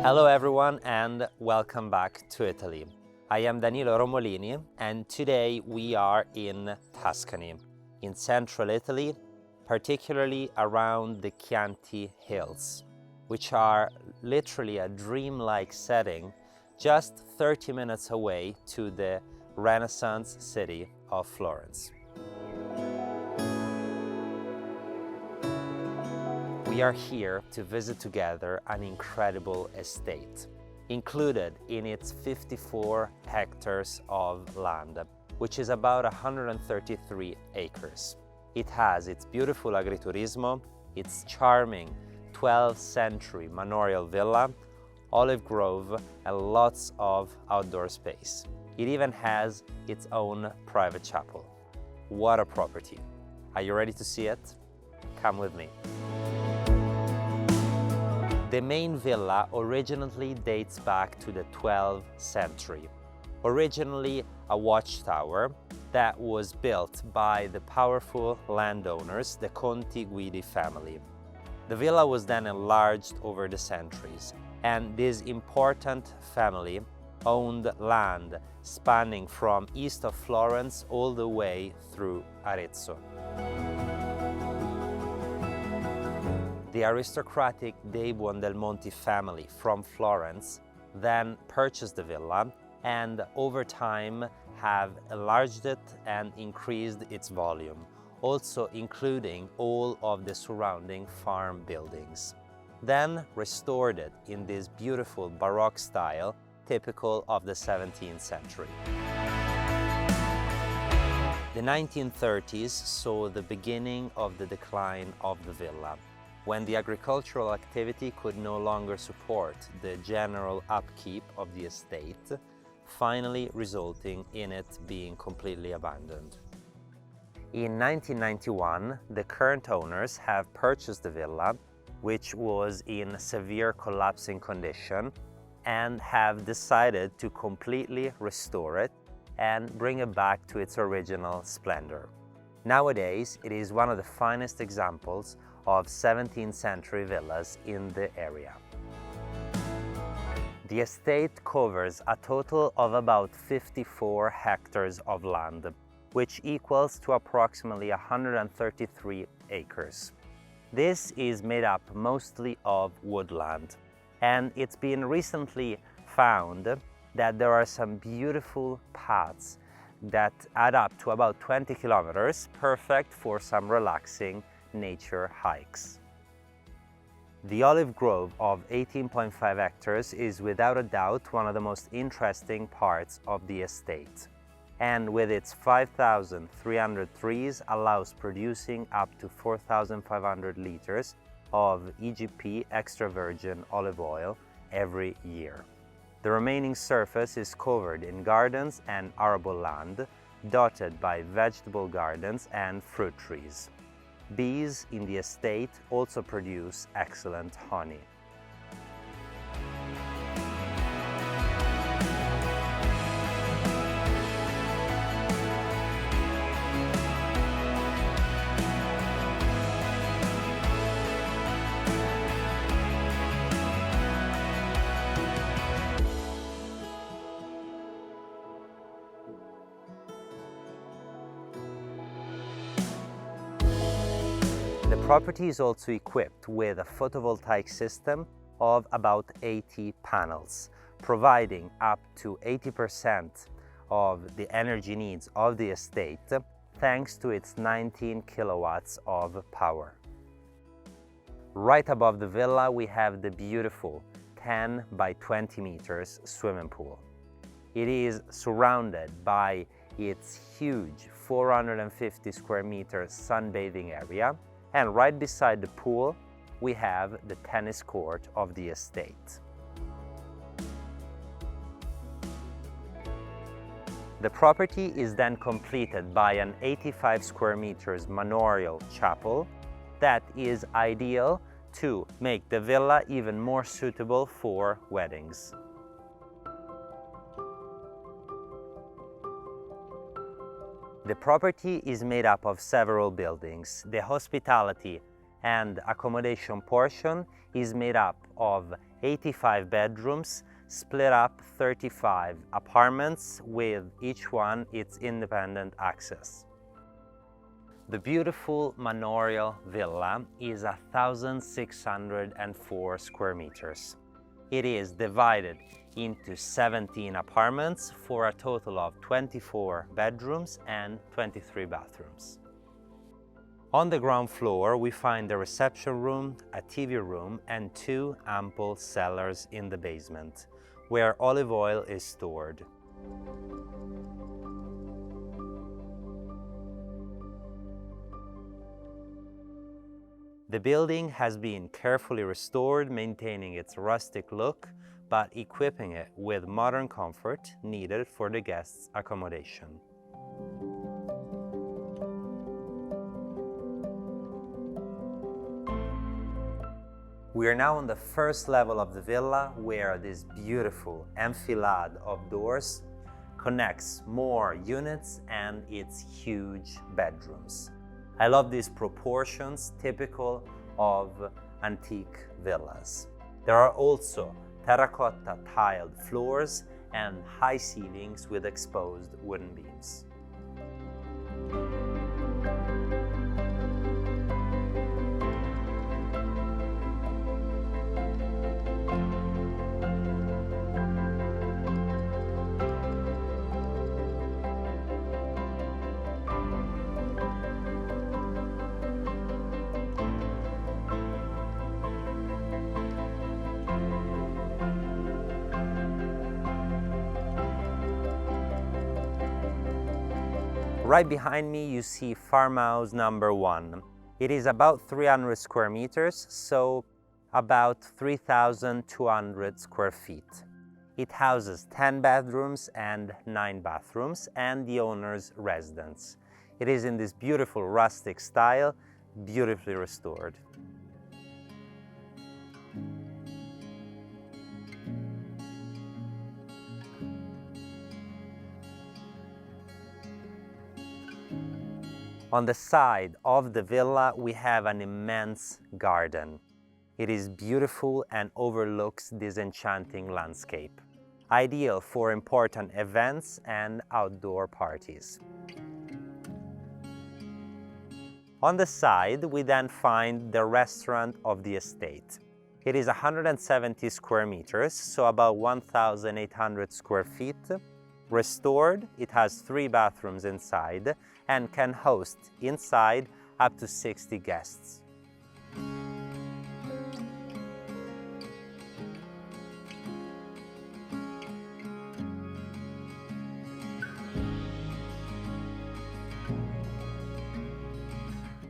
Hello everyone and welcome back to Italy. I am Danilo Romolini and today we are in Tuscany, in central Italy, particularly around the Chianti hills, which are literally a dreamlike setting just 30 minutes away to the Renaissance city of Florence. We are here to visit together an incredible estate, included in its 54 hectares of land, which is about 133 acres. It has its beautiful Agriturismo, its charming 12th century manorial villa, olive grove, and lots of outdoor space. It even has its own private chapel. What a property! Are you ready to see it? Come with me. The main villa originally dates back to the 12th century. Originally a watchtower that was built by the powerful landowners, the Conti family. The villa was then enlarged over the centuries, and this important family owned land spanning from east of Florence all the way through Arezzo. The aristocratic dei Buondelmonti family from Florence then purchased the villa and over time have enlarged it and increased its volume, also including all of the surrounding farm buildings. Then restored it in this beautiful Baroque style typical of the 17th century. The 1930s saw the beginning of the decline of the villa, when the agricultural activity could no longer support the general upkeep of the estate, finally resulting in it being completely abandoned. In 1991, the current owners have purchased the villa, which was in severe collapsing condition, and have decided to completely restore it and bring it back to its original splendor. Nowadays, it is one of the finest examples of 17th century villas in the area. The estate covers a total of about 54 hectares of land, which equals to approximately 133 acres. This is made up mostly of woodland, and it's been recently found that there are some beautiful paths that add up to about 20 kilometers, perfect for some relaxing nature hikes. The olive grove of 18.5 hectares is without a doubt one of the most interesting parts of the estate, and with its 5,300 trees allows producing up to 4,500 liters of EGP extra virgin olive oil every year. The remaining surface is covered in gardens and arable land, dotted by vegetable gardens and fruit trees. Bees in the estate also produce excellent honey. The property is also equipped with a photovoltaic system of about 80 panels, providing up to 80% of the energy needs of the estate thanks to its 19 kilowatts of power. Right above the villa we have the beautiful 10 by 20 meters swimming pool. It is surrounded by its huge 450 square meter sunbathing area, and right beside the pool we have the tennis court of the estate. The property is then completed by an 85 square meters manorial chapel that is ideal to make the villa even more suitable for weddings. The property is made up of several buildings: the hospitality and accommodation portion is made up of 85 bedrooms, split up 35 apartments with each one its independent access. The beautiful manorial villa is 1,604 square meters. It is divided into 17 apartments for a total of 24 bedrooms and 23 bathrooms. On the ground floor, we find the reception room, a TV room, and 2 ample cellars in the basement, where olive oil is stored. The building has been carefully restored, maintaining its rustic look, but equipping it with modern comfort needed for the guests' accommodation. We are now on the first level of the villa, where this beautiful enfilade of doors connects more units and its huge bedrooms. I love these proportions, typical of antique villas. There are also terracotta tiled floors and high ceilings with exposed wooden beams. Right behind me you see Farmhouse #1. It is about 300 square meters, so about 3,200 square feet. It houses 10 bedrooms and 9 bathrooms and the owner's residence. It is in this beautiful rustic style, beautifully restored. On the side of the villa, we have an immense garden. It is beautiful and overlooks this enchanting landscape, ideal for important events and outdoor parties. On the side, we then find the restaurant of the estate. It is 170 square meters, so about 1,800 square feet. Restored, it has 3 bathrooms inside and can host inside up to 60 guests.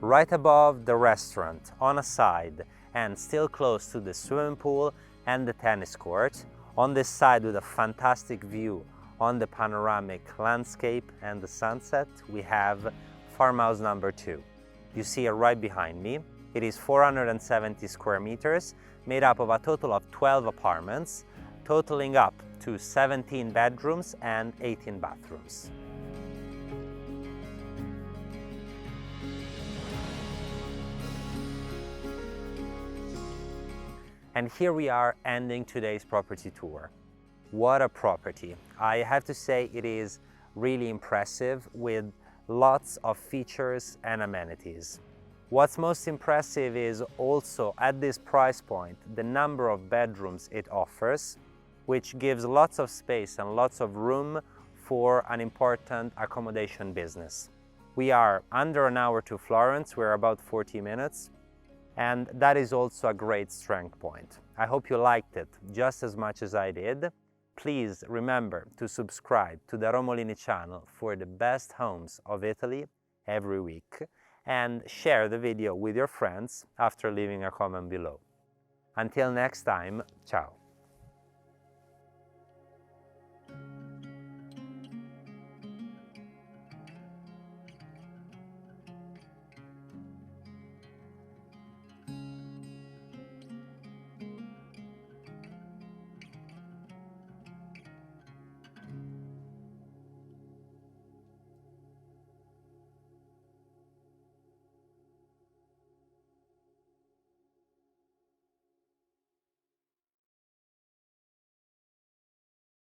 Right above the restaurant, on a side, and still close to the swimming pool and the tennis court, on this side with a fantastic view on the panoramic landscape and the sunset, we have Farmhouse #2. You see it right behind me. It is 470 square meters, made up of a total of 12 apartments, totaling up to 17 bedrooms and 18 bathrooms. And here we are ending today's property tour. What a property! I have to say it is really impressive with lots of features and amenities. What's most impressive is also at this price point the number of bedrooms it offers, which gives lots of space and lots of room for an important accommodation business. We are under an hour to Florence, we're about 40 minutes, and that is also a great strength point. I hope you liked it just as much as I did. Please remember to subscribe to the Romolini channel for the best homes of Italy every week, and share the video with your friends after leaving a comment below. Until next time, ciao!